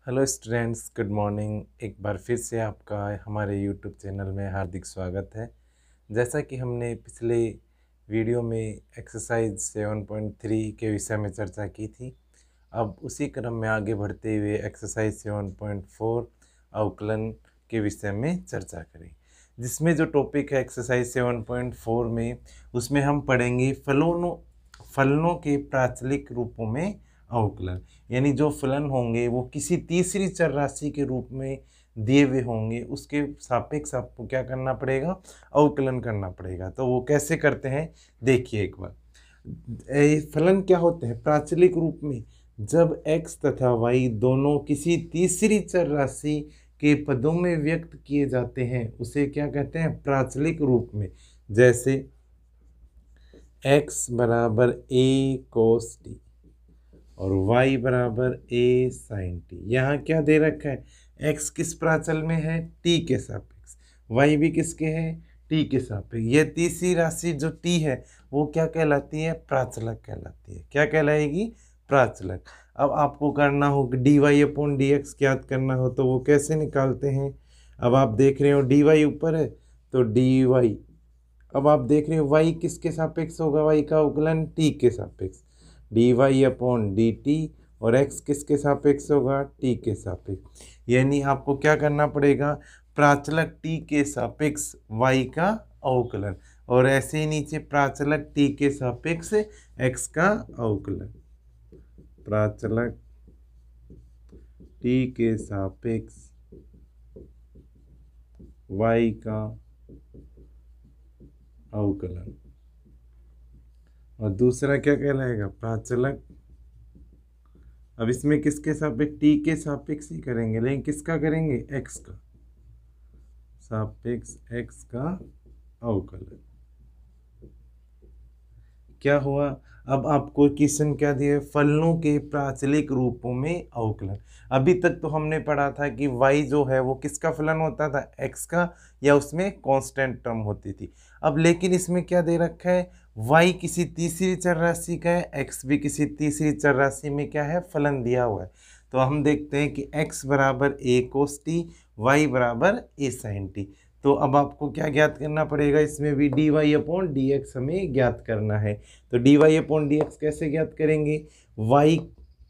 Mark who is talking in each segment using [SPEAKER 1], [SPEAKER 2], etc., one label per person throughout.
[SPEAKER 1] Hello students, good morning. एक बार फिर से आपका हमारे यूट्यूब चैनल में हार्दिक स्वागत है। जैसा कि हमने पिछले वीडियो में एक्सरसाइज 7.3 के विषय में चर्चा की थी, अब उसी क्रम में आगे बढ़ते हुए एक्सरसाइज 7.4 अवकलन के विषय में चर्चा करें, जिसमें जो टॉपिक है एक्सरसाइज 7.4 में, उसमें हम पढ़ेंगे फलनों के प्राचलिक रूपों में अवकलन। यानी जो फलन होंगे वो किसी तीसरी चर राशि के रूप में दिए हुए होंगे, उसके सापेक्ष आपको क्या करना पड़ेगा, अवकलन करना पड़ेगा। तो वो कैसे करते हैं देखिए एक बार। फलन क्या होते हैं प्राचलिक रूप में? जब x तथा y दोनों किसी तीसरी चर राशि के पदों में व्यक्त किए जाते हैं, उसे क्या कहते हैं, प्राचलिक रूप में। जैसे x बराबर a cos t और y बराबर a sin t। यहाँ क्या दे रखा है, x किस प्राचल में है, t के सापेक्ष, y भी किसके है, t के सापेक्ष। ये तीसरी राशि जो t है वो क्या कहलाती है, प्राचलक कहलाती है। क्या कहलाएगी, प्राचलक। अब आपको करना हो dy अपॉन dx ज्ञात करना हो तो वो कैसे निकालते हैं। अब आप देख रहे हो dy ऊपर है तो dy, अब आप देख रहे हो y किसके सापेक्ष होगा, y का अवकलन t के सापेक्ष, dy अपॉन dt, और x किसके सापेक्ष होगा, t के सापेक्ष। यानी आपको क्या करना पड़ेगा, प्राचलक t के सापेक्ष y का अवकलन, और ऐसे ही नीचे प्राचलक t के सापेक्ष x का अवकलन। प्राचलक t के सापेक्ष y का अवकलन। और दूसरा क्या कहलाएगा, प्राचलक, अब इसमें किसके सापेक्ष, टी के सापेक्ष ही करेंगे, लेकिन किसका करेंगे, एक्स का, सापेक्ष एक्स का अवकलन। क्या हुआ, अब आपको क्वेश्चन क्या दिया, फलनों के प्राचलिक रूपों में अवकलन। अभी तक तो हमने पढ़ा था कि y जो है वो किसका फलन होता था, x का, या उसमें कांस्टेंट टर्म होती थी। अब लेकिन इसमें क्या दे रखा है, y किसी तीसरी चर राशि का है, x भी किसी तीसरी चर राशि में क्या है, फलन दिया हुआ है। तो हम देखते हैं कि x बराबर a cos t, y बराबर a sin t। तो अब आपको क्या ज्ञात करना पड़ेगा, इसमें भी dy अपॉन डी एक्स हमें ज्ञात करना है। तो dy अपॉन डी एक्स कैसे ज्ञात करेंगे, y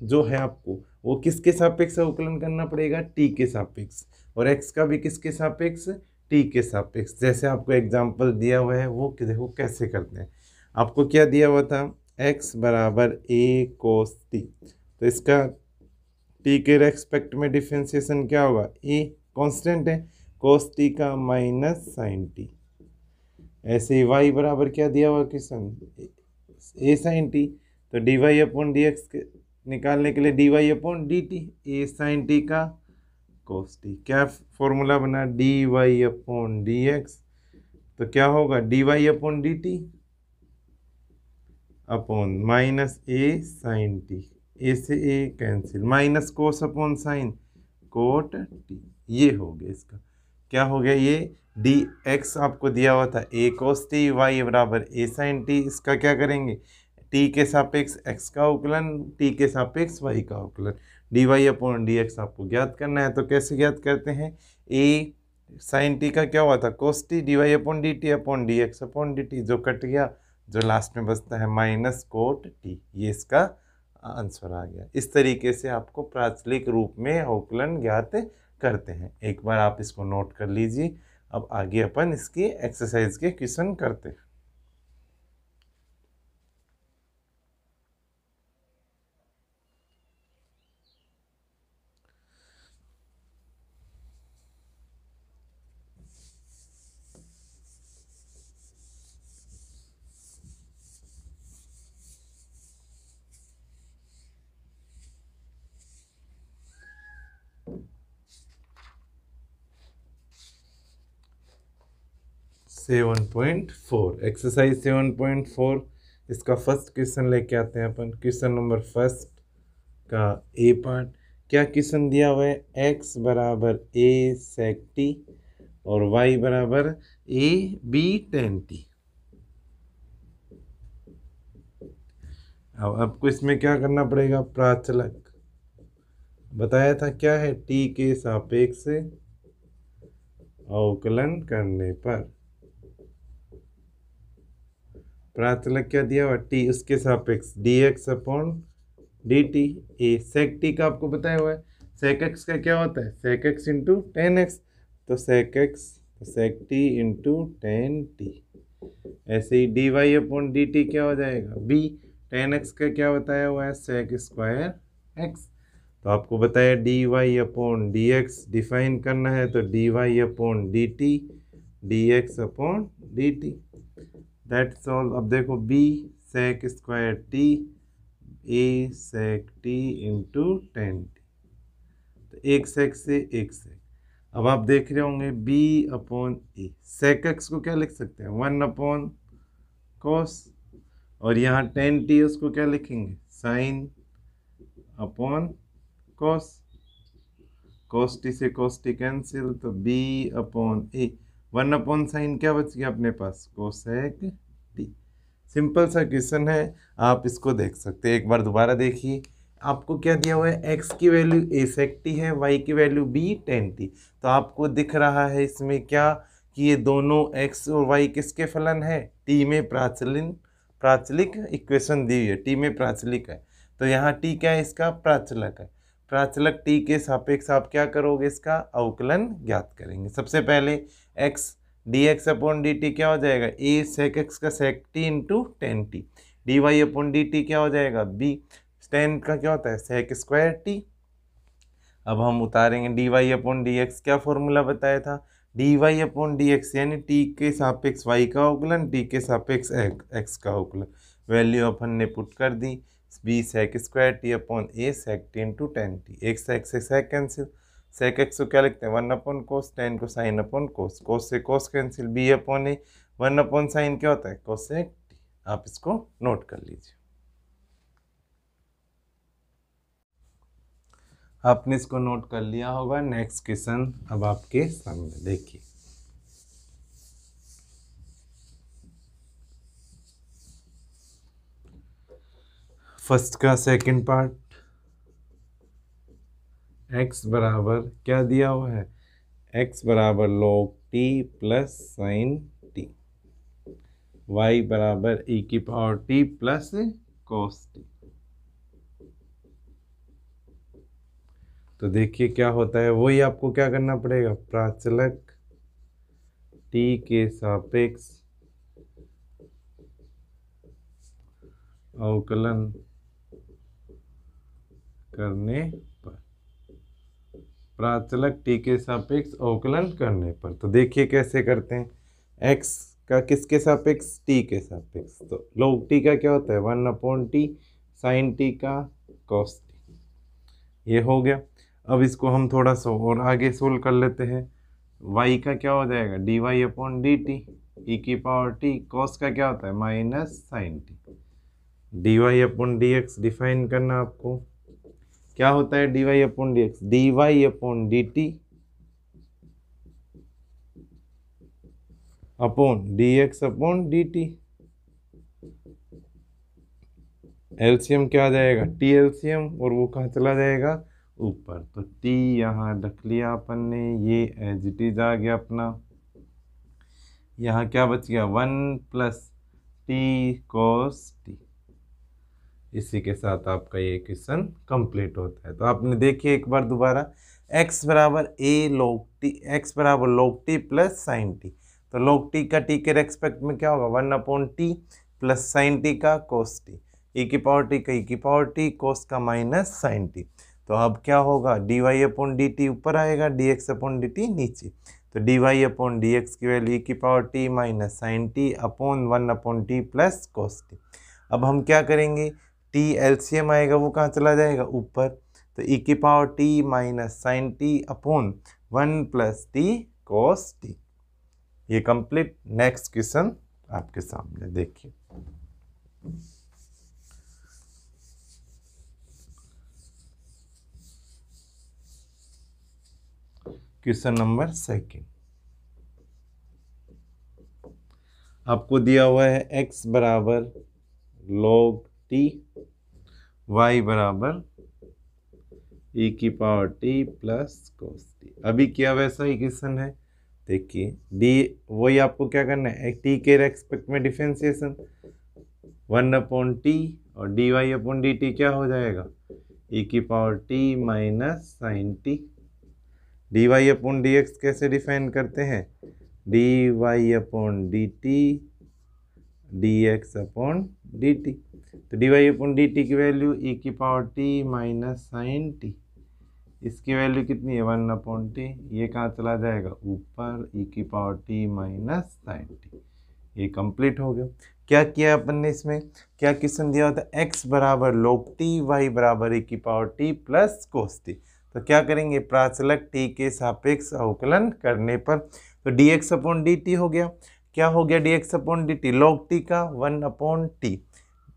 [SPEAKER 1] जो है आपको वो किसके सापेक्ष अवकलन करना पड़ेगा, t के सापेक्ष, और x का भी किसके सापेक्ष, t के सापेक्ष। जैसे आपको एग्जाम्पल दिया हुआ है वो देखो कैसे करते हैं। आपको क्या दिया हुआ था, x बराबर a cos t, तो इसका t के रेस्पेक्ट में डिफ्रेंसिएशन क्या होगा, a कांस्टेंट है, cos t का माइनस साइन t। ऐसे ही y बराबर क्या दिया हुआ क्वेश्चन, a sin t, तो dy अपॉन डी एक्स निकालने के लिए dy upon d t, a sin t का cos t। क्या फॉर्मूला बना, dy अपॉन डी एक्स, तो क्या होगा dy upon d t upon minus a sin t, a से a cancel, minus cos upon sine cot t। ये हो गया, इसका क्या हो गया, ये डी एक्स आपको दिया हुआ था a cos t, y बराबर a sin t। इसका क्या करेंगे, t के सापेक्ष x का अवकलन, t के सापेक्ष y का अवकलन। dy अपॉन डी एक्स आपको ज्ञात करना है, तो कैसे ज्ञात करते हैं, a sin t का क्या हुआ था, cos t, dy upon d t upon d x upon d T, जो कट गया, जो लास्ट में बचता है माइनस कोट t। ये इसका आंसर आ गया। इस तरीके से आपको प्राचलिक रूप में अवकलन ज्ञात करते हैं। एक बार आप इसको नोट कर लीजिए। अब आगे अपन इसकी एक्सरसाइज के क्वेश्चन करते हैं। सेवन पॉइंट फोर, एक्सरसाइज 7.4, इसका फर्स्ट क्वेश्चन लेके आते हैं अपन। क्वेश्चन नंबर फर्स्ट का ए पार्ट, क्या क्वेश्चन दिया हुआ है, x बराबर a sec t और y बराबर a b tan t। अब आपको इसमें क्या करना पड़ेगा, प्राचलक, बताया था क्या है, टी के सापेक्ष अवकलन करने पर प्राचलक क्या दिया हुआ, टी, उसके सापेक्ष dx अपॉन dt। ए सेक टी का आपको बताया हुआ है, सेक एक्स का क्या होता है, sec x into tan x, तो sec x sec t into tan t. ऐसे ही d y upon d t क्या हो जाएगा, बी, टेन एक्स का क्या बताया हुआ है, सेक स्क्वायर एक्स। तो आपको बताया d y upon d x define करना है, तो d y upon d t d x upon d t, that's all. अब देखो b sec square t, a sec t into tan t, तो एक सेक से एक सेक। अब आप देख रहे होंगे B upon a, sec x को क्या लिख सकते हैं, वन अपॉन कोस, और यहाँ टेन टी उसको क्या लिखेंगे, साइन अपॉन कोस, कोस टी से कोस टी कैंसिल, तो बी अपॉन ए, वन अपॉन साइन क्या बच गया अपने पास, कोसेक टी। सिंपल सा क्वेश्चन है, आप इसको देख सकते हैं। एक बार दोबारा देखिए, आपको क्या दिया हुआ है, x की वैल्यू a सेक टी है, y की वैल्यू b टेन टी। तो आपको दिख रहा है इसमें क्या कि ये दोनों x और y किसके फलन है, t में प्राचलिक इक्वेशन दी हुई है, t में प्राचलिक है, तो यहाँ t क्या है, इसका प्राचलक है। प्राचलक t के सापेक्ष आप क्या करोगे, इसका अवकलन ज्ञात करेंगे। सबसे पहले x d x upon d t क्या हो जाएगा, ए सेक एक्स का sec t into tan t, d y upon d t क्या हो जाएगा, बी टेन का क्या होता है, सेक स्क्वायर टी। अब हम उतारेंगे d y upon d x, क्या फॉर्मूला बताया था, d y upon d x यानी टी के सापेक्ष वाई का अवकलन, टी के सापेक्ष एक्स का अवकलन। वैल्यू अपन ने पुट कर दी, b sec square t upon a sec t into tan t, एक सेक से सेक कैंसिल, सेक एक्स को क्या लिखते हैं, वन अपॉन कोस, टेन को साइन अपॉन कोस, कोस से कोस कैंसिल, बी अपॉन ए, वन अपॉन साइन क्या होता है, कोसेक टी। आप इसको नोट कर लीजिए। आपने इसको नोट कर लिया होगा। नेक्स्ट क्वेश्चन अब आपके सामने देखिए, फर्स्ट का सेकंड पार्ट, x बराबर क्या दिया हुआ है, x बराबर log t plus sign t, y बराबर e की power t plus cos t। तो देखिए क्या होता है, वही आपको क्या करना पड़ेगा, प्राचलक t के सापेक्ष अवकलन करने पर, प्राचलक t के सापेक्ष अवकलन करने पर। तो देखिए कैसे करते हैं, x का किसके सापेक्ष, t के सापेक्ष, तो log t का क्या होता है, one upon t, sine t का cos t, ये हो गया। अब इसको हम थोड़ा सा और आगे सोल्व कर लेते हैं, y का क्या हो जाएगा, d y upon d t, e की पावर टी, कॉस का क्या होता है, minus sine t, d y upon d x define करना आपको, क्या होता है d y upon d x, d y upon d t upon d x upon d t, LCM क्या आ जाएगा, टी एलसीएम, और वो कहाँ चला जाएगा, ऊपर, तो टी यहाँ रख लिया अपन ने, ये एज इट इज आ गया अपना, यहाँ क्या बच गया, one plus T cos T. इसी के साथ आपका ये क्वेश्चन कंप्लीट होता है। तो आपने देखिए एक बार दोबारा, x बराबर ए लॉग टी, x बराबर log T plus sign t, तो लॉग टी का टी के रेस्पेक्ट में क्या होगा, one upon t plus sign t का कोस टी, ई की पावर टी का ई की पावर टी, कोस का माइनस साइन टी। तो अब क्या होगा, d y upon d t ऊपर आएगा, d x upon d t नीचे, तो d y upon d x की वैल्यू ई की power t minus sine t upon one upon t plus cos t. अब हम क्या करेंगे, टी एलसीएम आएगा वो कहाँ चला जाएगा, ऊपर, तो ई की power t minus sine t upon one plus t cos t. ये कंप्लीट। नेक्स्ट क्वेश्चन आपके सामने देखिए, क्वेश्चन नंबर सेकंड, आपको दिया हुआ है x बराबर log t, y बराबर ई की power T plus cos T. अभी क्या वैसा ही क्वेश्चन है, देखिए डी वही आपको क्या करना है, टी के रेस्पेक्ट में डिफरेंशिएशन 1/t और d y upon d t क्या हो जाएगा, ई की power t minus sine t. D y upon d x कैसे डिफाइन करते हैं, d y upon d t d x upon d t. तो d y upon d t की value e की power t minus sine t, इसकी value कितनी है 1/t, ये कहाँ चला जाएगा ऊपर, ई की power t minus sine t. ये कंप्लीट हो गया। क्या किया अपन ने इसमें, क्या क्वेश्चन दिया होता है, x बराबर log t, y बराबर e की power t plus cos t. तो क्या करेंगे, प्राचलक t के सापेक्ष अवकलन करने पर, तो dx अपॉन dt हो गया, क्या हो गया dx upon dt, log t का 1/t,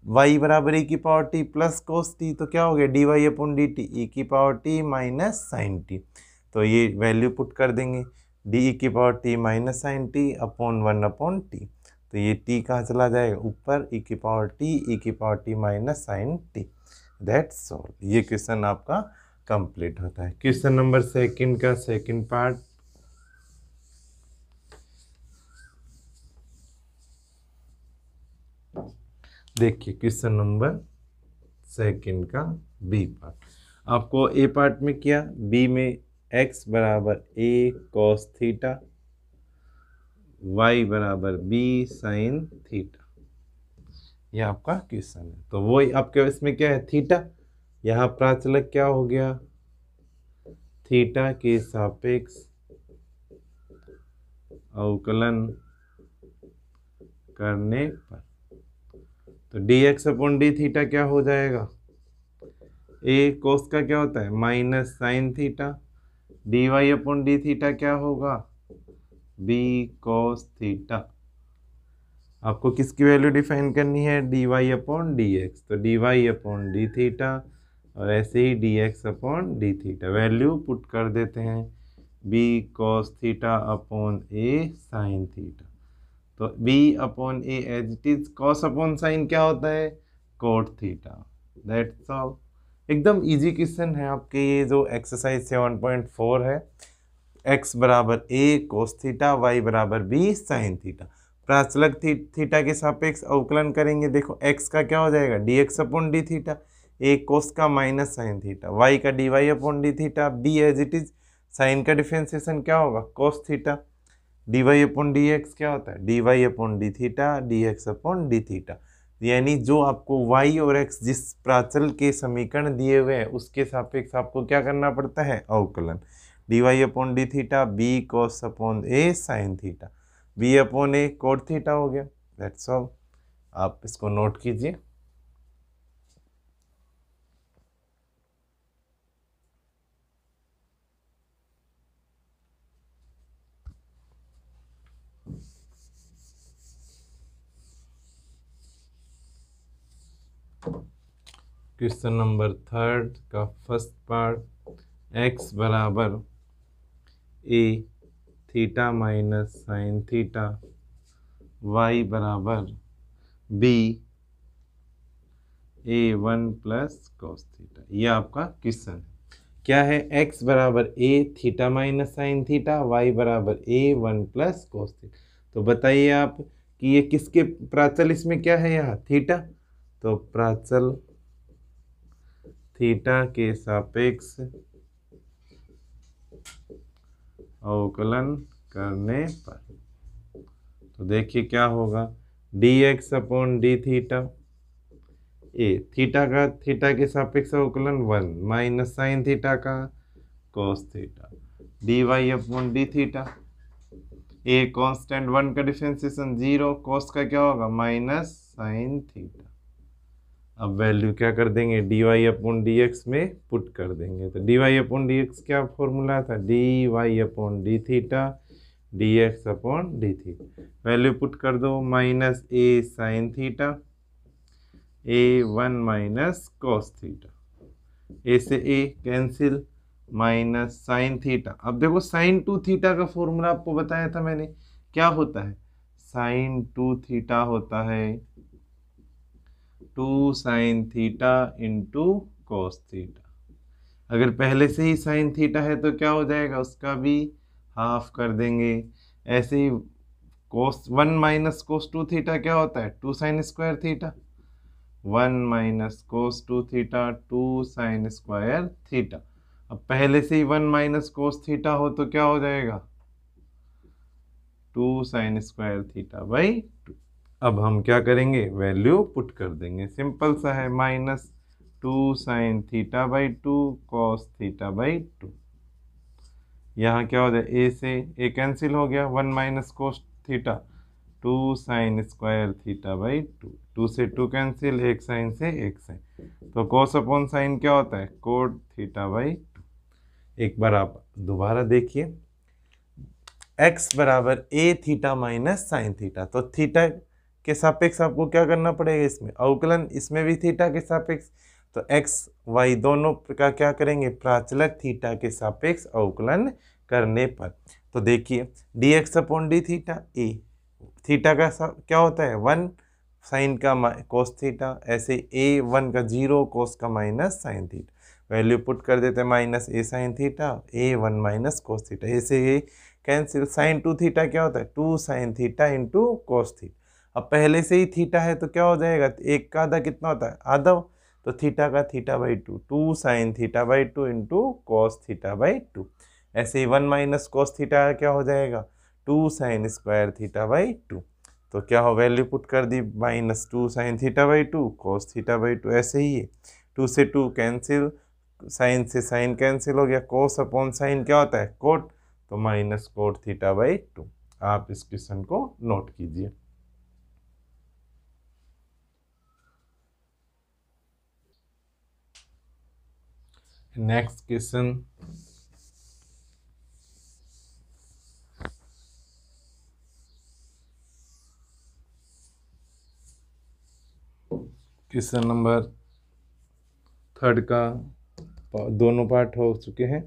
[SPEAKER 1] y बराबर e की power t plus cos t, तो क्या हो गया dy upon d t e की power t minus sine t. तो ये वैल्यू पुट कर देंगे, डी ई की power t minus sine t upon 1/t। तो ये t कहाँ चला जाएगा ऊपर, e की power t minus sine t. That's all. ये क्वेश्चन आपका कंप्लीट होता है। क्वेश्चन नंबर सेकंड का सेकंड पार्ट, देखिए क्वेश्चन नंबर सेकंड का बी पार्ट। आपको ए पार्ट में किया, बी में x बराबर a cos थीटा, y बराबर b साइन थीटा, ये आपका क्वेश्चन है। तो वो आपके इसमें क्या है, थीटा, यहाँ प्राचलक क्या हो गया, थीटा के सापेक्ष अवकलन करने पर, तो dx अपॉन डी थीटा क्या हो जाएगा, a कोस का क्या होता है minus sine theta, dy upon d theta क्या होगा b कोस थीटा। आपको किसकी वैल्यू डिफाइन करनी है, dy अपॉन डी एक्स, तो dy अपॉन डी थीटा और ऐसे ही dx upon d theta, value put कर देते हैं, b cos theta upon a sine theta. तो b upon a as it is, cos upon sine क्या होता है कोट थीटा। That's all. एकदम इजी क्वेश्चन है आपके, ये जो एक्सरसाइज 7.4 है, x बराबर a कोस थीटा, y बराबर b साइन थीटा, प्राचलक थीटा के सापेक्ष अवकलन करेंगे। देखो x का क्या हो जाएगा dx upon d theta, a cos का माइनस साइन थीटा, y का dy upon d theta, b as it is, sine का डिफरेंशिएशन क्या होगा cos theta, dy upon d x क्या होता है dy upon d theta dx upon d theta. यानी जो आपको y और x जिस प्राचल के समीकरण दिए हुए हैं उसके सापेक्ष आपको क्या करना पड़ता है अवकलन, dy upon d theta b cos upon a sine theta, b upon a cot theta हो गया। दैट्स ऑल, आप इसको नोट कीजिए। क्वेश्चन नंबर थर्ड का फर्स्ट पार्ट, x बराबर a theta minus sine theta, y बराबर b a1 plus cos theta, ये आपका क्वेश्चन है। क्या है, x बराबर a theta minus sine theta, y बराबर a1 प्लस कॉस थीटा। तो बताइए आप कि ये किसके प्राचल, इसमें क्या है यहाँ थीटा, तो प्राचल थीटा के सापेक्ष अवकलन करने पर, तो देखिए क्या होगा, dx अपॉन डी थीटा, ए थीटा के सापेक्ष अवकलन 1 माइनस साइन थीटा का cos theta, dy upon d theta, a constant 1 का डिफरेंशिएशन 0, cos का क्या होगा माइनस साइन थीटा। अब वैल्यू क्या कर देंगे, dy अपॉन डी एक्स में पुट कर देंगे। तो dy अपॉन डी एक्स क्या फॉर्मूला था, dy upon d theta dx upon d theta, value put कर दो, minus a sine theta, a1 minus cos theta, a से a cancel, minus sine theta. अब देखो साइन 2 थीटा का formula आपको बताया था मैंने, क्या होता है साइन 2 थीटा होता है 2 sine theta into cos theta, अगर पहले से ही साइन थीटा है तो क्या हो जाएगा, उसका भी हाफ कर देंगे। ऐसे ही कोस 1 माइनस कोस 2 थीटा क्या होता है, 2 sine square theta. 1 minus cos 2 theta 2 sine square theta. अब पहले से ही 1 माइनस कोस थीटा हो तो क्या हो जाएगा, 2 साइन स्क्वायर थीटा बाई 2। अब हम क्या करेंगे, वैल्यू पुट कर देंगे, सिंपल सा है, minus 2 sine theta by 2 cos theta by 2। यहाँ क्या हो जाए, ए से ए कैंसिल हो गया, 1 minus cos theta 2 sine square theta by 2, 2 से 2 कैंसिल, एक साइन से एक साइन, तो कोस अपॉन साइन क्या होता है, कोट थीटा बाई 2। एक बार आप दोबारा देखिए, x बराबर ए थीटा माइनस साइन थीटा, तो थीटा के सापेक्ष आपको क्या करना पड़ेगा, इसमें अवकलन, इसमें भी थीटा के सापेक्ष, तो x y दोनों का क्या करेंगे, प्राचलक थीटा के सापेक्ष अवकलन करने पर। तो देखिए dx अपॉन डी थीटा, ए थीटा का क्या होता है 1 साइन का कोस थीटा, ऐसे a 1 का 0 कोस का minus sine theta, value put कर देते हैं, माइनस ए साइन थीटा ए 1 माइनस कोस थीटा, ऐसे ये कैंसिल, साइन 2 थीटा क्या होता है 2 sine theta into cos theta. अब पहले से ही थीटा है तो क्या हो जाएगा, एक का आधा कितना होता है, आधा, तो थीटा का theta by 2, 2 sine theta by 2 into cos theta by 2। ऐसे ही 1 माइनस कॉस थीटा क्या हो जाएगा, 2 साइन स्क्वायर थीटा बाई 2। तो क्या हो, वैल्यू पुट कर दी, minus 2 sine theta by 2 cos theta by 2। ऐसे ही है 2 से 2 कैंसिल, साइन से साइन कैंसिल हो गया, कोस अपॉन साइन क्या होता है, कोट, तो माइनस कोट थीटा बाई 2। आप इस क्वेश्चन को नोट कीजिए। नेक्स्ट क्वेश्चन, क्वेश्चन नंबर 3 का दोनों पार्ट हो चुके हैं।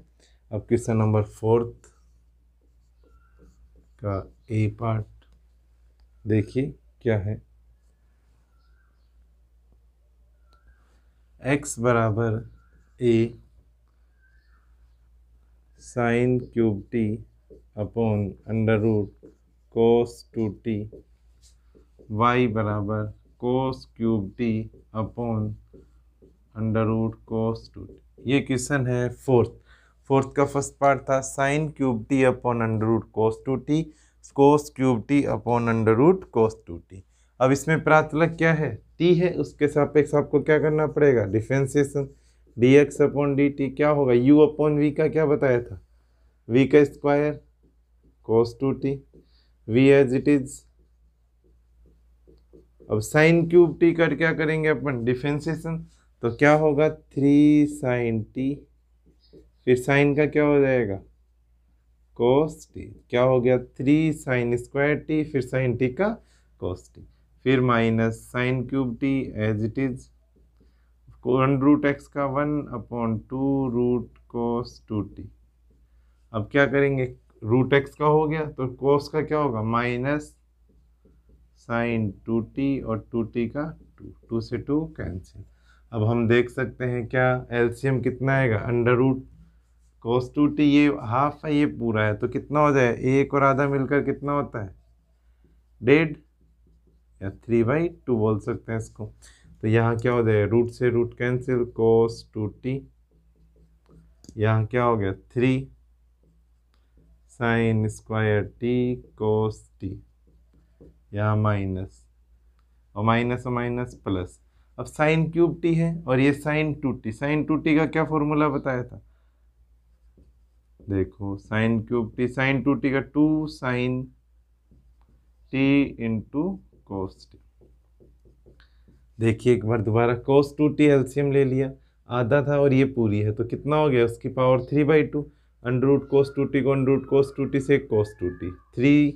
[SPEAKER 1] अब क्वेश्चन नंबर 4 का ए पार्ट देखिए क्या है, x बराबर a sine cube t upon under root cos 2t, y बराबर cos cube t upon under root cos 2t। ये क्वेश्चन है फोर्थ का फर्स्ट पार्ट था sine cube t upon under root cos 2t, cos cube t upon under root cos 2t। अब इसमें प्राचलक क्या है, t है, उसके सापेक्ष आपको क्या करना पड़ेगा, डिफरेंशिएशन, dx अपॉन dt क्या होगा, u अपॉन v का क्या बताया था, v का square cos 2t, v as it is. अब साइन क्यूब टी कर क्या करेंगे अपन, डिफरेंशिएशन, तो क्या होगा 3 साइन टी, फिर साइन का क्या हो जाएगा कोस टी, क्या हो गया 3 साइन स्क्वायर टी, फिर साइन टी का कोस टी, फिर minus sine cube t as it is, under root x का 1 अपॉन 2 रूट कोस 2t। अब क्या करेंगे, रूट एक्स का हो गया तो कोस का क्या होगा, माइनस साइन 2t और 2t का 2 से 2 कैंसिल। अब हम देख सकते हैं क्या एलसीएम कितना आएगा, अंडर रूट कोस 2t, ये हाफ है ये पूरा है, तो कितना हो जाए, एक और आधा मिलकर कितना होता है, 1.5 या 3/2 बोल सकते हैं इसको। तो यहाँ क्या हो जाए, रूट से रूट कैंसिल, कोस 2t, यहाँ क्या हो गया 3 sine square t cos T, यहाँ माइनस और माइनस प्लस। अब साइन क्यूब टी है और ये साइन 2t, साइन 2t का क्या फॉर्मूला बताया था, देखो sign cube t, sine 2t का 2 sine t into cos t. देखिए एक बार दोबारा, कोस 2t एलसीएम ले लिया, आधा था और ये पूरी है, तो कितना हो गया, उसकी power 3/2, under root cos 2t को अंडर रूट कोस 2t से cos 2t, 3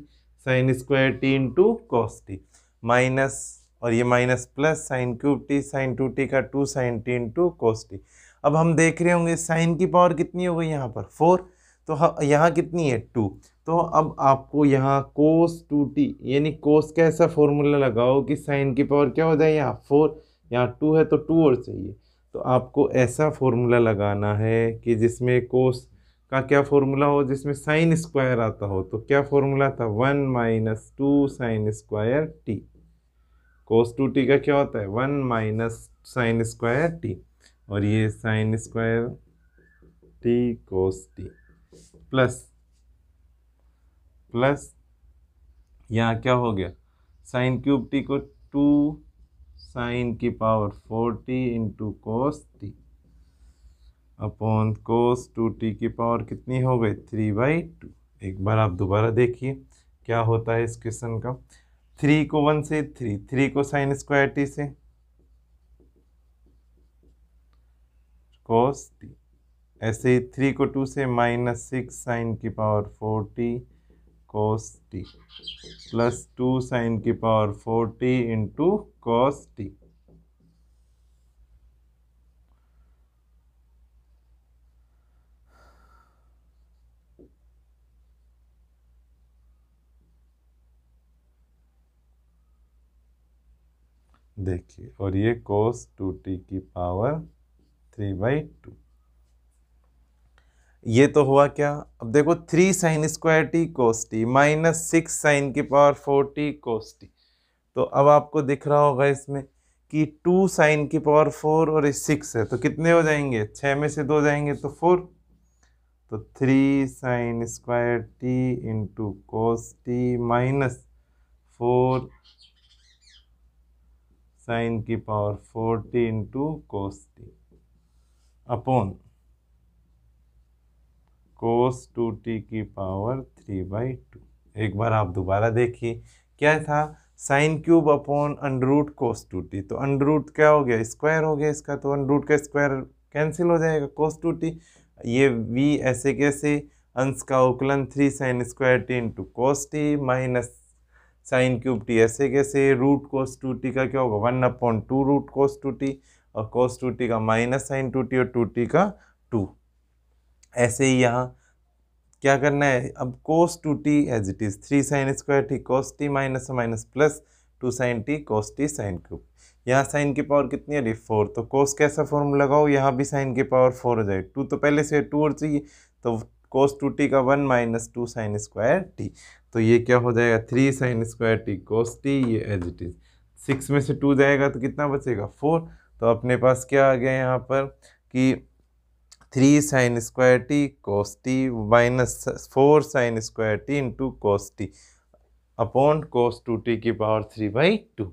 [SPEAKER 1] sine square t into cos t, minus और ये minus plus sine cube t, sine 2t का 2 sine t into cos t. अब हम देख रहे होंगे साइन की पावर कितनी हो गई यहाँ पर 4, तो यहाँ कितनी है 2, तो अब आपको यहाँ कोस 2t यानी कोस का ऐसा फॉर्मूला लगाओ कि साइन की पावर क्या हो जाए, यहाँ 4, यहाँ 2 है तो 2 और चाहिए, तो आपको ऐसा फॉर्मूला लगाना है कि जिसमें कोस का क्या फॉर्मूला हो, जिसमें साइन स्क्वायर आता हो। तो क्या फॉर्मूला था, 1 माइनस 2 साइन स्क्वायर टी। कोस 2t का क्या होता है, 1 माइनस साइन स्क्वायर टी, और ये sign square t cos t plus plus यहाँ क्या हो गया, साइन क्यूब टी को 2 साइन की power 40 into cos t upon cos 2t की पावर कितनी हो गई, 3/2। एक बार आप दोबारा देखिए क्या होता है इस क्वेश्चन का। 3 को 1 से 3 को साइन स्क्वायर टी से कोस टी, ऐसे ही 3 को 2 से -6 साइन की पावर 40 कोस टी प्लस 2 साइन की पावर 40 इंटू कोस टी। देखिए, और ये कोस 2t की पावर 3/2। ये तो हुआ क्या, अब देखो 3 sine square t cos T -6 sign की पावर 40 कोस टी। तो अब आपको दिख रहा होगा इसमें कि 2 साइन की पावर 4 और 6 है, तो कितने हो जाएंगे, 6 में से 2 जाएंगे तो 4। तो 3 sine square t into cos t -4 sine की power 40 into cos t upon cos 2t की पावर 3/2। एक बार आप दोबारा देखिए क्या था, sine cube upon under root cos 2t। तो अंडर रूट क्या हो गया, स्क्वायर हो गया इसका, तो अंडर रूट का स्क्वायर कैंसिल हो जाएगा, कोस 2t। ये v ऐसे कैसे, अंश का अवकलन 3 sine square t into cos t minus sine cube t, ऐसे कैसे, रूट कोस 2t का क्या होगा, 1/2 रूट कोस 2t, और कोस 2t का माइनस साइन 2t और 2t का 2। ऐसे ही यहाँ क्या करना है, अब cos 2t as it is 3 sine square t cos t minus minus plus 2 sine t cos t sine cube. यहाँ साइन की पावर कितनी है, 4। तो कोस कैसा फॉर्मूला लगाओ, यहाँ भी साइन की पावर 4 हो जाए, 2 तो पहले से 2 और चाहिए, तो कोस 2t का 1 माइनस 2 साइन स्क्वायर टी। तो ये क्या हो जाएगा, 3 sine square t cos t, ये एज इट इज। 6 में से 2 जाएगा तो कितना बचेगा, 4। तो अपने पास क्या आ गया यहाँ पर कि 3 sine square t cos t minus 4 sine square t into cos t upon cos 2t की पावर 3/2।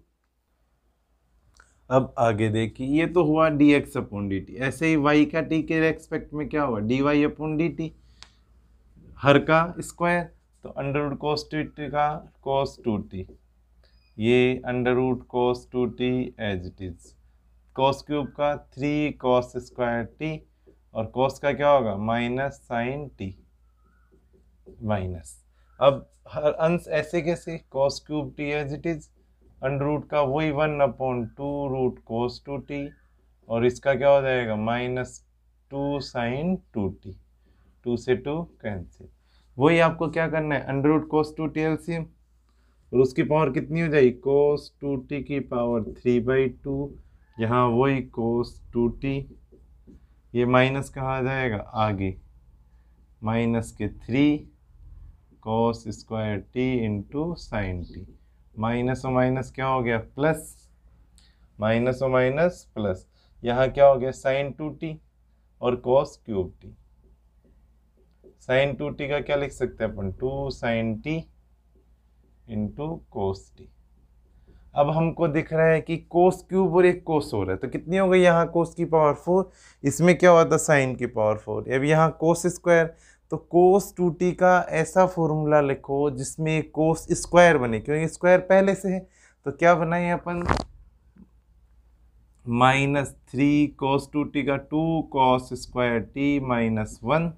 [SPEAKER 1] अब आगे देखिए, ये तो हुआ dx अपॉन dt। ऐसे ही y का t के रेस्पेक्ट में क्या हुआ, dy अपॉन dt, हर का स्क्वायर। तो अंडर रूट कोस 2t का कोस 2t, ये under root cos 2t as it is, cos cube का 3 कोस स्क्वायर टी, और कोस का क्या होगा, माइनस साइन टी माइनस। अब हर अंश ऐसे कैसे, cos cube t as it is, under root का वही 1/2 रूट कोस 2t, और इसका क्या हो जाएगा, -2 साइन 2t, 2 से 2 कैंसिल। वही आपको क्या करना है, under root cos 2t LCM, और उसकी पावर कितनी हो जाएगी, कोस 2t की पावर 3/2। यहाँ वही कोस 2t, ये माइनस कहाँ आ जाएगा आगे, माइनस के 3 कोस square t into sine t, minus और माइनस क्या हो गया प्लस, माइनस और माइनस प्लस, यहाँ क्या हो गया साइन 2t और कोस क्यूब टी। साइन 2t का क्या लिख सकते हैं अपन, 2 sine t into cos t. अब हमको दिख रहा है कि कोस क्यूब और एक कोस हो रहा है, तो कितनी हो गई, यहाँ कोस की पावर 4, इसमें क्या हुआ था साइन की पावर 4। अब यहाँ कोस स्क्वायर, तो कोस 2t का ऐसा फॉर्मूला लिखो जिसमें कोस स्क्वायर बने, क्योंकि स्क्वायर पहले से है। तो क्या बनाए अपन, -3 कोस 2t का 2 कोस स्क्वायर टी -1,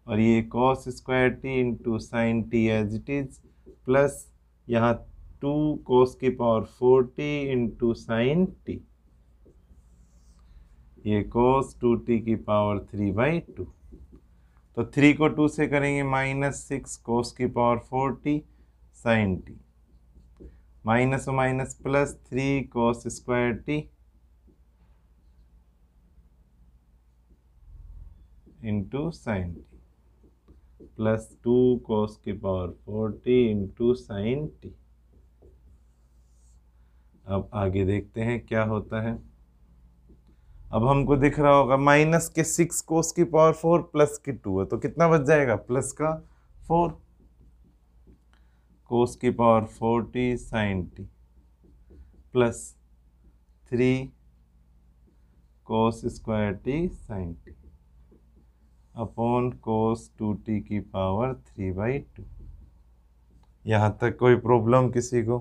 [SPEAKER 1] और ये cos square t into sine t as it is, plus यहाँ 2 कोस की पावर 40 इंटू साइन टी, ये कोस 2t की पावर 3/2। तो 3 को 2 से करेंगे -6 कोस की पावर 40 साइन टी, माइनस और माइनस प्लस 3 कोस square t into sine t plus 2 cos की power 4t into sine T. अब आगे देखते हैं क्या होता है। अब हमको दिख रहा होगा माइनस के 6 cos की पावर 4 प्लस की 2 है, तो कितना बच जाएगा, प्लस का 4 cos की power 4t sine t plus 3 cos square t sine t upon cos 2t की पावर 3/2। यहाँ तक कोई प्रॉब्लम किसी को?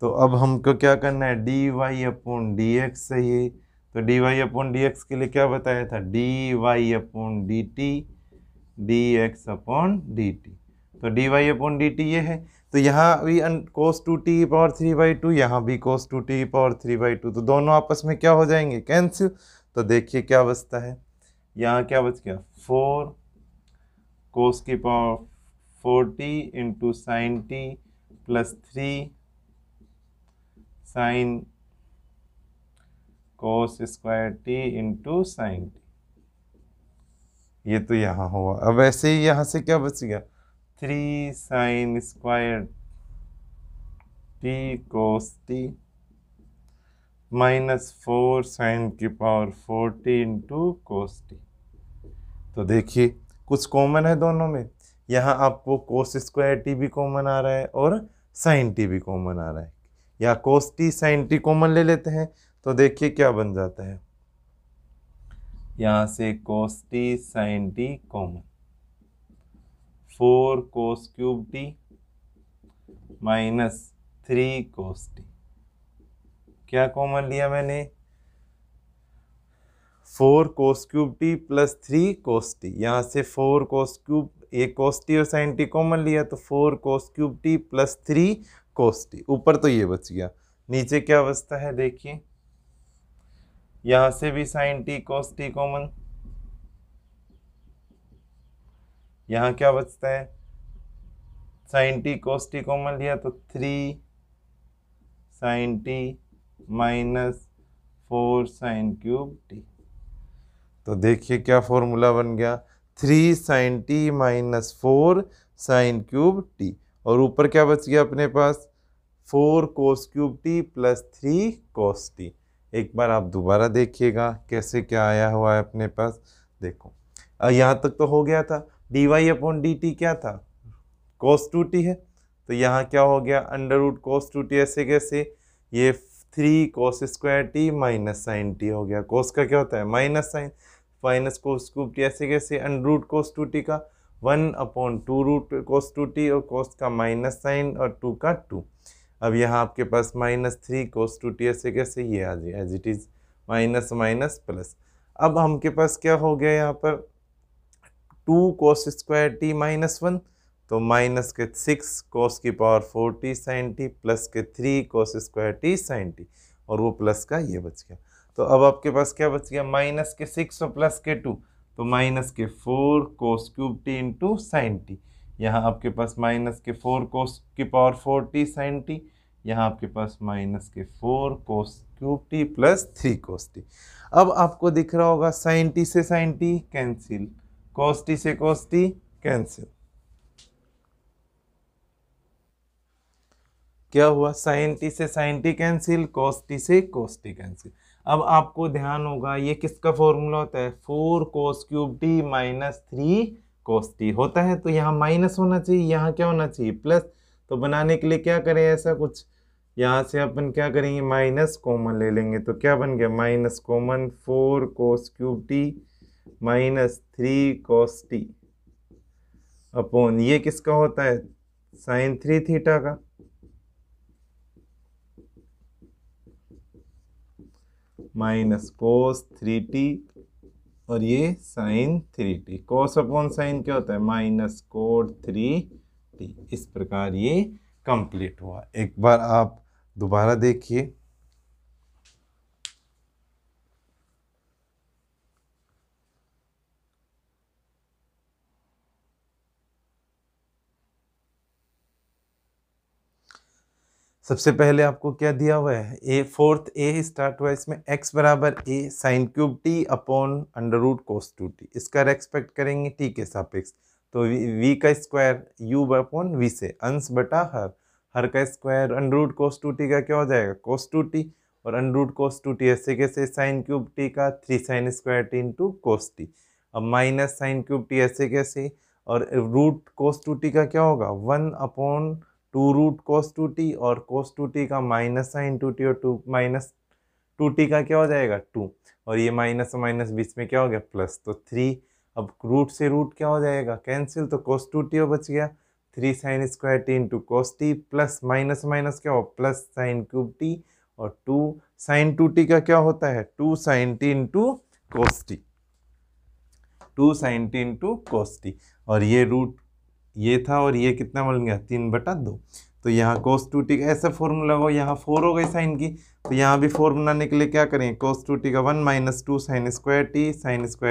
[SPEAKER 1] तो अब हमको क्या करना है, d y upon d x चाहिए। तो d y upon d x के लिए क्या बताया था, d y upon d t d x upon d t. तो d y upon d t ये है, तो यहाँ भी cos 2t पावर 3/2, यहाँ भी cos 2t पावर 3/2, तो दोनों आपस में क्या हो जाएंगे, कैंसिल। तो देखिए क्या बचता है, यहाँ क्या बच गया, 4 cos की power 4t into sine t plus 3 sine cos square t into sine t. ये तो यहाँ हुआ। अब ऐसे ही यहाँ से क्या बच गया, 3 sine square t cos t minus 4 sine की power 4t into cos t. तो देखिए कुछ कॉमन है दोनों में, यहाँ आपको cos स्क्वायर टी भी कॉमन आ रहा है और साइन टी भी कॉमन आ रहा है, या cos T sine t common ले लेते हैं। तो देखिए क्या बन जाता है, यहाँ से cos T sine t common, 4 cos cube t minus 3 cos t. क्या कॉमन लिया मैंने, 4 cos cube t plus 3 cos t. यहाँ से 4 cos क्यूब, एक cos टी और साइन टी कॉमन लिया, तो 4 cos cube t plus 3 cos t. ऊपर तो ये बच गया, नीचे क्या बचता है देखिए, यहाँ से भी sine t cos t common, यहाँ क्या बचता है, sine t cos t common लिया तो 3 sine t minus 4 sine cube t. तो देखिए क्या फॉर्मूला बन गया, 3 sine t minus 4 sine cube t, और ऊपर क्या बच गया अपने पास, 4 cos cube t plus 3 cos t. एक बार आप दोबारा देखिएगा कैसे क्या आया हुआ है अपने पास। देखो यहाँ तक तो हो गया था, d y upon d t क्या था, cos 2t है, तो यहाँ क्या हो गया, अंडर रूट cos 2t, ऐसे कैसे, ये 3 cos square t minus sine t हो गया, cos का क्या होता है minus sine, minus cos cube t, ऐसे कैसे, अंडर रूट cos 2t का 1/2 रूट cos 2t, और cos का माइनस साइन और 2 का 2। अब यहाँ आपके पास माइनस 3 cos 2t, ऐसे कैसे, ये आ जाए as it is, minus minus plus. अब हमके पास क्या हो गया यहाँ पर, 2 cos स्क्वायर टी माइनस 1, तो माइनस के 6 cos की power 4t sine t plus के 3 cos square t sine t, और वो प्लस का ये बच गया। तो अब आपके पास क्या बच गया, माइनस के 6 और प्लस के 2, तो माइनस के 4 cos cube T into sine t. यहाँ आपके पास माइनस के 4 cos की पावर 4t साइन टी, यहाँ आपके पास माइनस के 4 cos cube t plus 3 cos t. अब आपको दिख रहा होगा साइन टी से sine t cancel, cos t से cos टी कैंसिल, क्या हुआ, साइन टी से sine t cancel, cos t से cos टी कैंसिल। अब आपको ध्यान होगा ये किसका फॉर्मूला होता है, 4 cos cube t minus 3 cos T होता है, तो यहाँ माइनस होना चाहिए, यहाँ क्या होना चाहिए, प्लस। तो बनाने के लिए क्या करें, ऐसा कुछ, यहाँ से अपन क्या करेंगे, माइनस कॉमन ले लेंगे, तो क्या बन गया, minus common 4 cos cube t minus 3 cos T upon, ये किसका होता है, साइन 3 थीटा का, माइनस कोस 3t, और ये साइन 3t, कोस अपॉन साइन क्या होता है, माइनस कोट 3t। इस प्रकार ये कंप्लीट हुआ। एक बार आप दोबारा देखिए, सबसे पहले आपको क्या दिया हुआ है, ए फोर्थ ए स्टार्ट हुआ है, इसमें x बराबर a sine cube t upon under root cos two t, इसका रेस्पेक्ट करेंगे टी के सापेक्ष, तो v का स्क्वायर u अपॉन v से अंश बटा हर का square under root cos two t का क्या हो जाएगा कोस टू टी, और under root cos two t ऐसे कैसे साइन क्यूब टी का 3 sine square t into cos t, अब माइनस साइन क्यूब टी ऐसे कैसे, और रूट कोस टू टी का क्या होगा 1 upon 2 root cos two t, और कोस टू टी का माइनस साइन टू टी, और 2 माइनस 2t का क्या हो जाएगा 2, और ये माइनस माइनस बीच में क्या हो गया प्लस, तो 3, अब रूट से रूट क्या हो जाएगा कैंसिल, तो कोस टू टी बच गया 3 sine square t into cos t, plus minus minus क्या हो प्लस साइन क्यूब टी, और 2 साइन 2t का क्या होता है 2 sine t into cos t, 2 sine t into cos t, और ये रूट ये था और ये कितना बन गया 3/2, तो यहाँ कोस टू टी का ऐसा फॉर्मूला हो, यहाँ 4 हो गई साइन की, तो यहाँ भी 4 बनाने के लिए क्या करेंगे कोस टू टी का 1 minus 2 sign square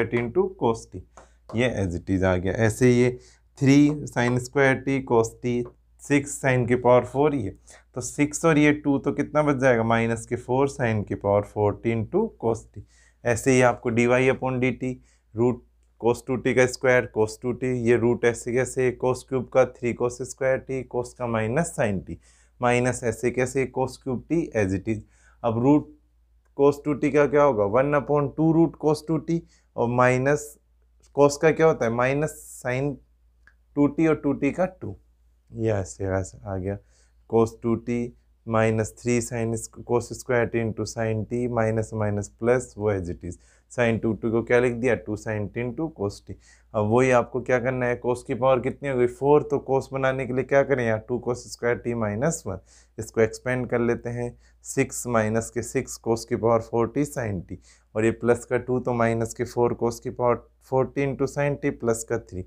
[SPEAKER 1] t into cos t, ये एज इट इज आ गया। ऐसे ये 3 sine square t cos T 6 sign की पावर 4, ये तो 6 और ये 2 तो कितना बच जाएगा माइनस के 4 साइन की power 4 t into cos t. ऐसे ही आपको d y upon d t root cos two t का स्क्वायर कोस टू टी, ये रूट ऐसे कैसे कोस क्यूब का 3 कोस स्क्वायर टी कोस का माइनस साइन टी, माइनस ऐसे कैसे cos cube t as it is. अब रूट कोस टू टी का क्या होगा 1 upon 2 root cos two t, और माइनस कोस का क्या होता है माइनस साइन 2t और 2t का 2, ये ऐसे आ गया cos 2t minus 3 sine cos square t into sine t minus minus plus वो as it is, sine 2t को क्या लिख दिया 2 sine t into cos t. अब वही आपको क्या करना है कोस की पावर कितनी हो गई 4, तो कोस बनाने के लिए क्या करें यहाँ 2 कोस स्क्वायर टी माइनस 1, इसको एक्सपेंड कर लेते हैं 6 माइनस के 6 कोस की पावर 4t साइन टी, और ये प्लस का 2 तो माइनस के 4 कोस की power 4t into sine t plus का 3,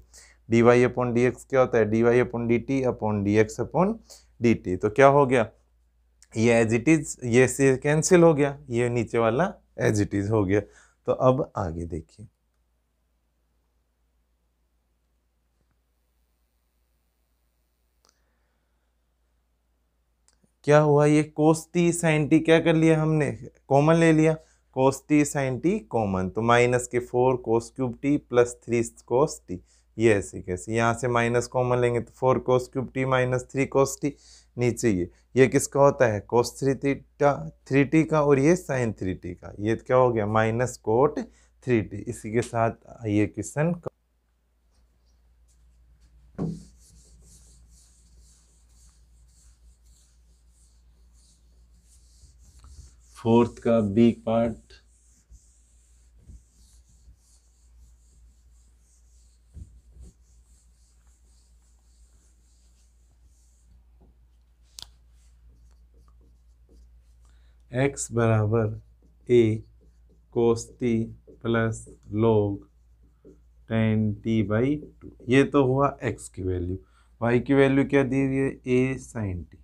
[SPEAKER 1] d y upon d x क्या होता है d y upon d t upon d x upon d t, तो क्या हो गया ये एज इट इज, ये से कैंसिल हो गया, ये नीचे वाला एज इट इज हो गया। तो अब आगे देखिए क्या हुआ, ये कोस टी साइन टी क्या कर लिया हमने कॉमन ले लिया, कोस टी साइन टी कॉमन, तो माइनस के 4 कोस क्यूब टी प्लस 3 कोस टी, ये ऐसे कैसे यहाँ से माइनस कॉमन लेंगे तो 4 कोस cube t minus 3 cos t, नीचे ये किसका होता है कोस 3t का, और ये साइन 3t का, ये क्या हो गया माइनस कोट 3t। इसी के साथ ये क्वेश्चन फोर्थ का बी पार्ट, x बराबर a cos t plus log tan t/2, ये तो हुआ x की वैल्यू, y की वैल्यू क्या दी हुई है a sin t,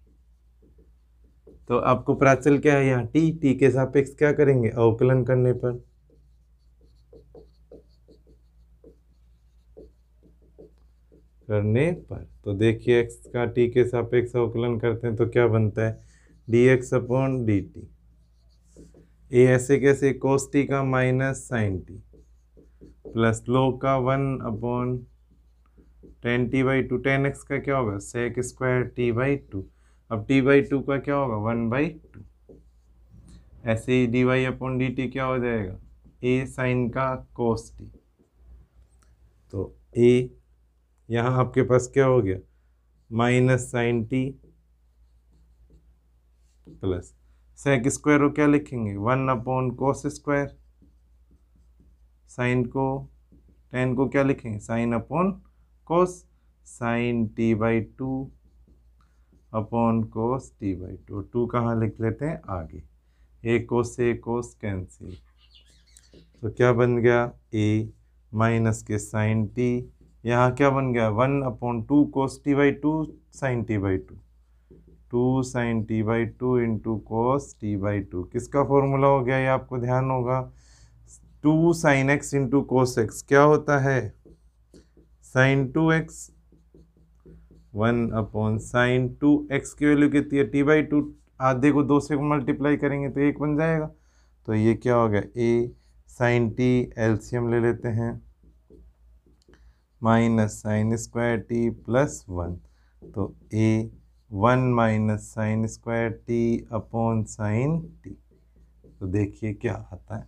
[SPEAKER 1] तो आपको प्राचल क्या है यहाँ t के सापेक्ष क्या करेंगे अवकलन करने पर तो देखिए x का t के सापेक्ष अवकलन करते हैं तो क्या बनता है dx upon d t, a ऐसे कैसे कोस टी का minus sine t plus log का 1 upon tan t/2, tan x का क्या होगा sec स्क्वायर t/2, अब t/2 का क्या होगा 1/2, ऐसे ही dy अपॉन डी टी क्या हो जाएगा a साइन का cos t, तो a यहाँ आपके पास क्या हो गया minus sine t plus sec square को क्या लिखेंगे 1 अपॉन कोस स्क्वायर, साइन को टेन को क्या लिखेंगे sine upon cos, sine t/2 upon cos t/2, 2 कहाँ लिख लेते हैं आगे, ए कोस कैंसिल, तो क्या बन गया a माइनस के साइन टी, यहाँ क्या बन गया 1 upon 2 cos t/2 sine t/2, 2 sine t/2 into cos t/2, किसका फॉर्मूला हो गया ये आपको ध्यान होगा 2 sine x into cos x क्या होता है sign 2x, 1 upon sine 2x की वैल्यू कितनी है t/2, आधे को 2 से मल्टीप्लाई करेंगे तो 1 बन जाएगा। तो ये क्या हो गया, ए साइन टी, एलसीएम ले लेते हैं, minus sine square t plus 1। तो a 1 minus sine square t upon sine t. तो देखिए क्या आता है,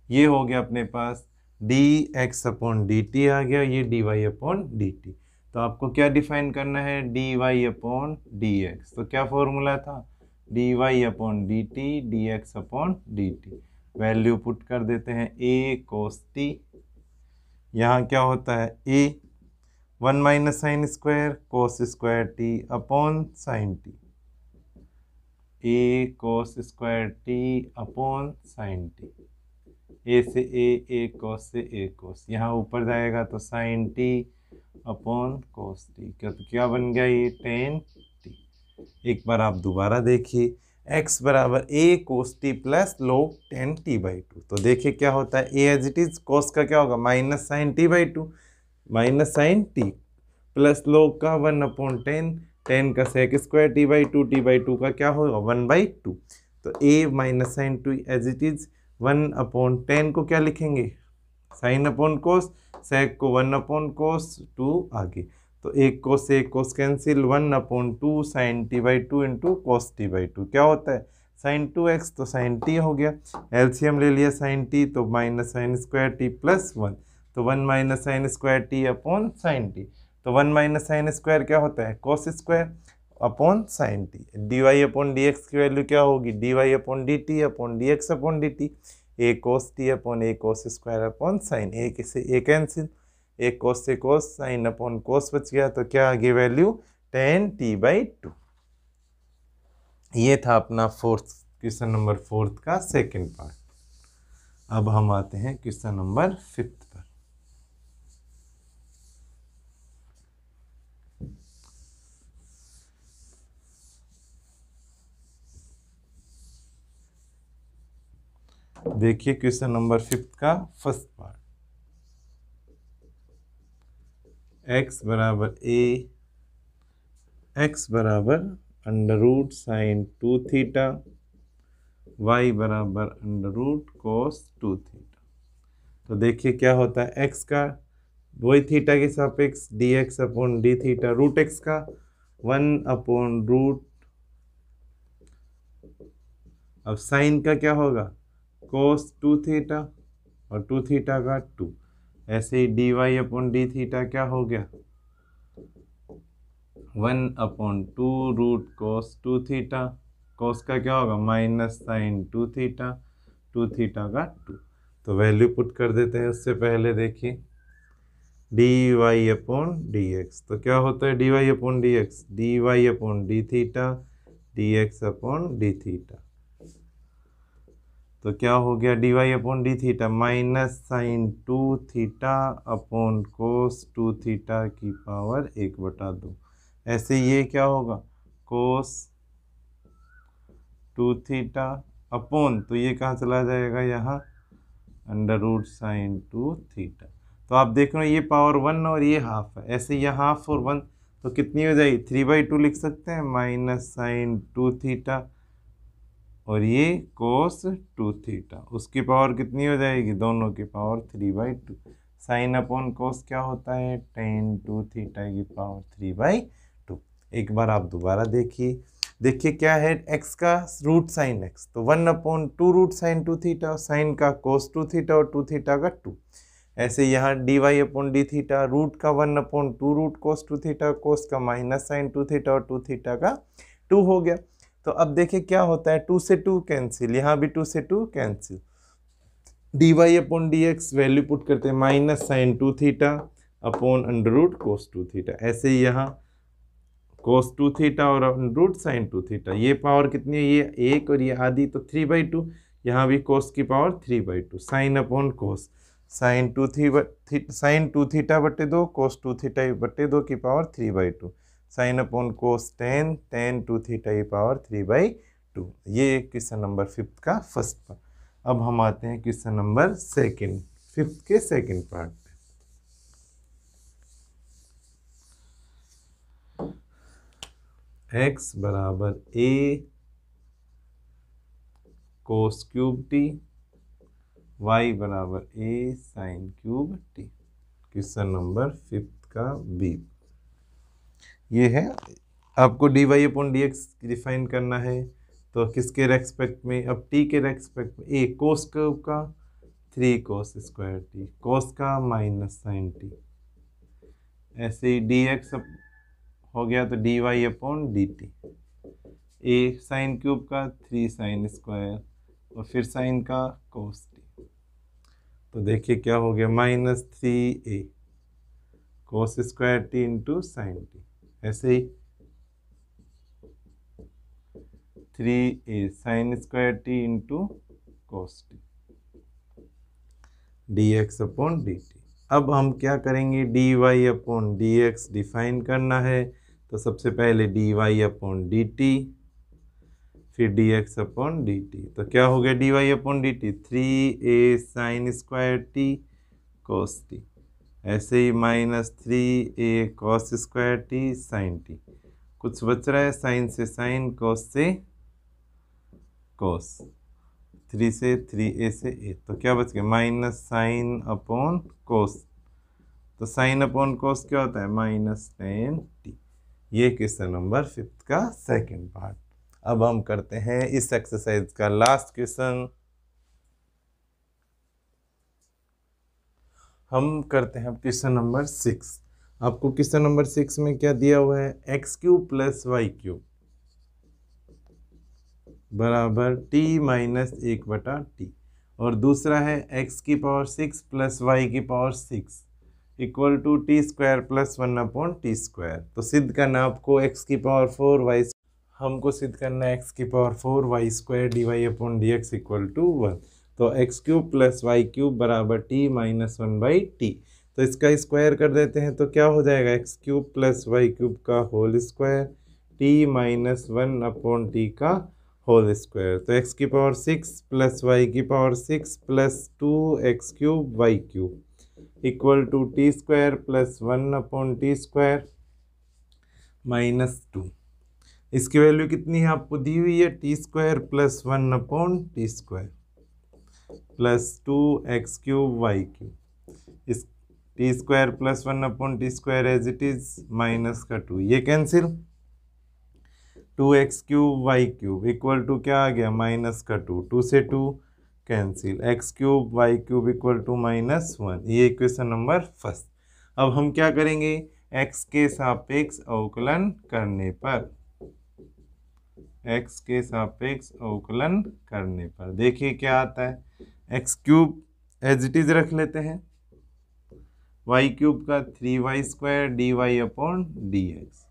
[SPEAKER 1] ये हो गया अपने पास d x upon d t आ गया, ये d y upon d t. तो आपको क्या डिफाइन करना है, d y upon d x. तो क्या फॉर्मूला था, d y upon d t d x upon d t. Value put कर देते हैं, ए कोस टी, यहाँ क्या होता है a 1 minus sine square cos square t upon sine t, a cos square t upon sine t, a से a कोस से a कोस, यहाँ ऊपर जाएगा तो sine t upon cos t. क्या बन गया ये, टेन टी। एक बार आप दोबारा देखिए, x बराबर a cos t plus log 10t/2। तो देखिए क्या होता है, a as it is, cos का क्या होगा minus sine t/2, minus sine t plus log का 1/10, 10 का सेक स्क्वायर t/2, t/2 का क्या होगा 1/2। तो a minus sine 2 as it is, 1/10 को क्या लिखेंगे साइन अपॉन कोस, सेक को 1/कोस 2 आगे। तो एक cos cancel, 1/2 sine t/2 into cos t/2 क्या होता है साइन 2x, तो साइन t हो गया। एलसीएम ले लिया साइन t, तो minus sine square t plus 1। तो 1 minus sine square t upon sine t. तो 1 माइनस साइन स्क्वायर क्या होता है cos square upon sine t. D y upon d x की वैल्यू क्या होगी, d y upon d t upon d x upon d t, a cos t upon a cos square upon sine, a किसे a cancel, एक कोस से कोस, sign upon कोस बच गया। तो क्या आ गई वैल्यू 10t/2। ये था अपना क्वेश्चन नंबर 4 का सेकंड पार्ट। अब हम आते हैं क्वेश्चन नंबर 5 पर। देखिए क्वेश्चन नंबर 5 का फर्स्ट पार्ट, x बराबर ए, x बराबर under root sine 2 theta, y बराबर अंडर रूट कोस 2 थीटा। तो देखिए क्या होता है, x का वही थीटा के सापेक्ष d x upon d theta, root x का 1/रूट, अब साइन का क्या होगा कोस 2 थीटा और 2 थीटा का 2। ऐसे ही d y upon d theta क्या हो गया 1/2 रूट कोस 2 थीटा, कोस का क्या होगा माइनस साइन 2 थीटा, 2 थीटा का 2। तो वैल्यू पुट कर देते हैं। उससे पहले देखिए d y upon d x, तो क्या होता है d y upon d x, d y upon d theta d x upon d theta. तो क्या हो गया d y upon d theta minus sine 2 theta upon cos 2 theta की power 1/2। ऐसे ये क्या होगा कोस 2 थीटा अपॉन, तो ये कहाँ चला जाएगा यहाँ अंडर रूट साइन 2 थीटा। तो आप देख रहे हो ये पावर 1 और ये हाफ है, ऐसे ये हाफ और 1 तो कितनी हो जाएगी 3/2 लिख सकते हैं, माइनस साइन 2 थीटा और ये कोस 2 थीटा, उसकी पावर कितनी हो जाएगी दोनों की पावर 3/2। साइन अपॉन कोस क्या होता है टेन 2 थीटा की पावर 3/2। एक बार आप दोबारा देखिए क्या है x का रूट साइन x, तो 1/2 रूट साइन 2 थीटा, साइन का कोस 2 थीटा और 2 थीटा का 2। ऐसे यहाँ d y upon d theta, root का 1/2 रूट कोस 2 थीटा, कोस का माइनस साइन 2 थीटा और 2 थीटा का 2 हो गया। तो अब देखिए क्या होता है 2 से 2 कैंसिल, यहाँ भी 2 से 2 cancel, d y upon d x value put करते हैं minus sine 2 theta upon under root cos 2 theta. ऐसे ही यहाँ कोस 2 थीटा और अंडर रूट साइन 2 थीटा, ये पावर कितनी है ये 1 और ये आधी तो 3/2, यहाँ भी कोस की power 3/2, sign upon cos sign 2 theta बटे 2 कोस 2 थीटा बटे 2 की पावर 3/2, साइन अपॉन कोस 10 2 थीटा की पावर 3/2। ये क्वेश्चन नंबर 5 का फर्स्ट पार्ट। अब हम आते हैं क्वेश्चन नंबर 5 के सेकंड पार्ट पे। x बराबर a cos cube T, y बराबर a sine cube T. Question number 5 का बी ये है। आपको dy अपॉन dx डिफाइन करना है, तो किसके रेस्पेक्ट में? अब t के रेस्पेक्ट में। a कोस क्यूब का 3 कोस स्क्वायर टी, कोस का माइनस साइन टी। ऐसे ही dx हो गया तो dy upon dt। a sine cube का 3 साइन स्क्वायर और फिर साइन का कोस टी। तो देखिए क्या हो गया, -3a कोस square t into sine T. ऐसे ही 3a sine square t into cos T dx upon dt। अब हम क्या करेंगे, dy अपॉन dx डिफाइन करना है, तो सबसे पहले dy अपॉन dt, फिर dx अपॉन dt। तो क्या हो गया dy upon dt, 3a sine square t cos t. ऐसे ही -3a cos square t sine t. कुछ बच रहा है, साइन से साइन, कॉस से कॉस, 3 से 3a से a, तो क्या बच गया माइनस साइन अपॉन कोस। तो साइन अपॉन कोस क्या होता है, -tan t। ये क्वेश्चन नंबर 5 का सेकंड पार्ट। अब हम करते हैं इस एक्सरसाइज का लास्ट क्वेश्चन। हम करते हैं क्वेश्चन नंबर 6। आपको क्वेश्चन नंबर 6 में क्या दिया हुआ है, x³ प्लस y³ बराबर t माइनस 1/t, और दूसरा है x⁶ plus y⁶ equal to t² plus 1/t²। तो सिद्ध करना आपको x⁴ y, हमको सिद्ध करना है x⁴ y² dy upon dx equal to 1। तो x³ प्लस y³ बराबर t माइनस 1/t। तो इसका स्क्वायर कर देते हैं, तो क्या हो जाएगा, x³ प्लस y³ का whole square t minus 1/t का होल स्क्वायर। तो x⁶ plus y⁶ plus 2x³ y³ equal to t² plus 1/t² minus 2। इसकी वैल्यू कितनी है आपको दी हुई है, t² plus 1/t² plus 2x³ y³। इस t² plus 1/t² as it is minus का 2, ये cancel, 2x³ y³ equal to क्या आ गया, माइनस का 2, 2 से 2 cancel, x³ y³ equal to -1। ये इक्वेशन नंबर फर्स्ट। अब हम क्या करेंगे, x के सापेक्ष अवकलन करने पर, x के सापेक्ष अवकलन करने पर देखिए क्या आता है, x³ एज इट इज रख लेते हैं, y³ का 3y² dy upon dx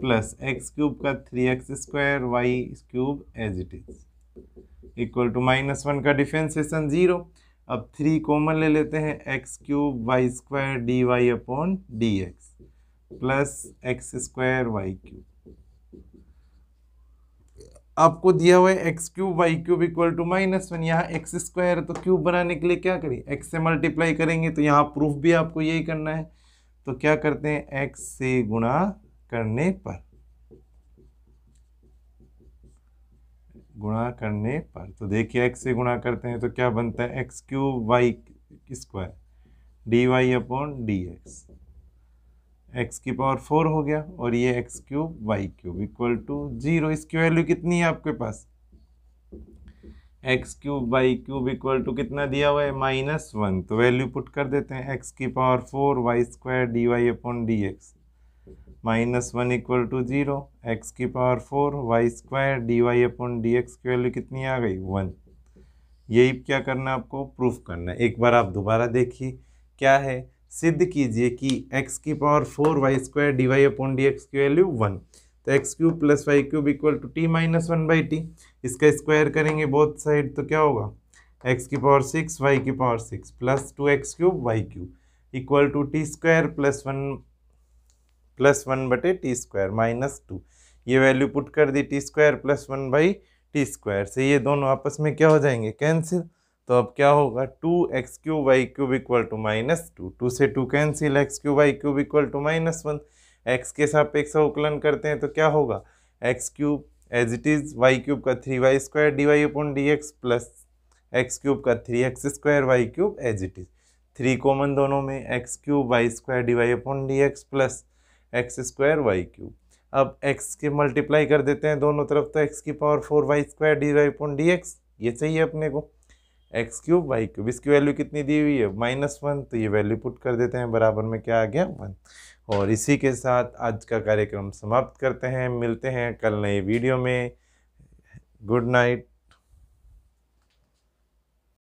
[SPEAKER 1] plus x³ का 3x² y³ as it is equal to -1 का डिफरेंशिएशन 0। अब 3 कॉमन ले लेते हैं, x³ y² dy upon dx plus x² y³। आपको दिया हुआ है x³ y³ इक्वल टू -1। यहाँ x² है तो क्यूब बनाने के लिए क्या करें, x से मल्टीप्लाई करेंगे, तो यहाँ प्रूफ भी आपको यही करना है। तो क्या करते हैं, x से गुणा करने पर, तो देखिए x से गुणा करते हैं तो क्या बनता है, x³ y² dy upon dx, x⁴ हो गया, और ये x³ y³ इक्वल टू 0। इसकी वैल्यू कितनी है आपके पास, x³ y³ इक्वल टू कितना दिया हुआ है, -1। तो वैल्यू पुट कर देते हैं, x⁴ y² dy upon dx -1 equal to 0, x⁴ y² dy upon dx की वैल्यू कितनी आ गई, 1। यही क्या करना है आपको, प्रूफ करना है। एक बार आप दोबारा देखिए क्या है, सिद्ध कीजिए कि x⁴ y² dy upon dx की वैल्यू 1। तो x³ plus y³ equal to t minus 1/t। इसका स्क्वायर करेंगे बोथ साइड, तो क्या होगा, x⁴ y⁴ plus 2x³ y³ equal to t² plus 1/t² minus 2। ये वैल्यू पुट कर दी, t² प्लस 1/t² से ये दोनों आपस में क्या हो जाएंगे, कैंसिल। तो अब क्या होगा, 2x³ y³ इक्वल टू -2, 2 से 2 cancel, x³ y³ equal to -1। x के सापेक्ष अवकलन करते हैं तो क्या होगा, x³ as it is y cube का 3y² dy/dx plus x cube का 3x² y cube as it is. 3 common दोनों में, x³ y² dy/dx plus x² y cube. अब x के मल्टीप्लाई कर देते हैं दोनों तरफ, तो x⁴ y² dy/dx ये चाहिए अपने को, x³ वाई क्यूब। इसकी वैल्यू कितनी दी हुई है -1, तो ये वैल्यू पुट कर देते हैं, बराबर में क्या आ गया 1। और इसी के साथ आज का कार्यक्रम समाप्त करते हैं, मिलते हैं कल नई वीडियो में। Good night.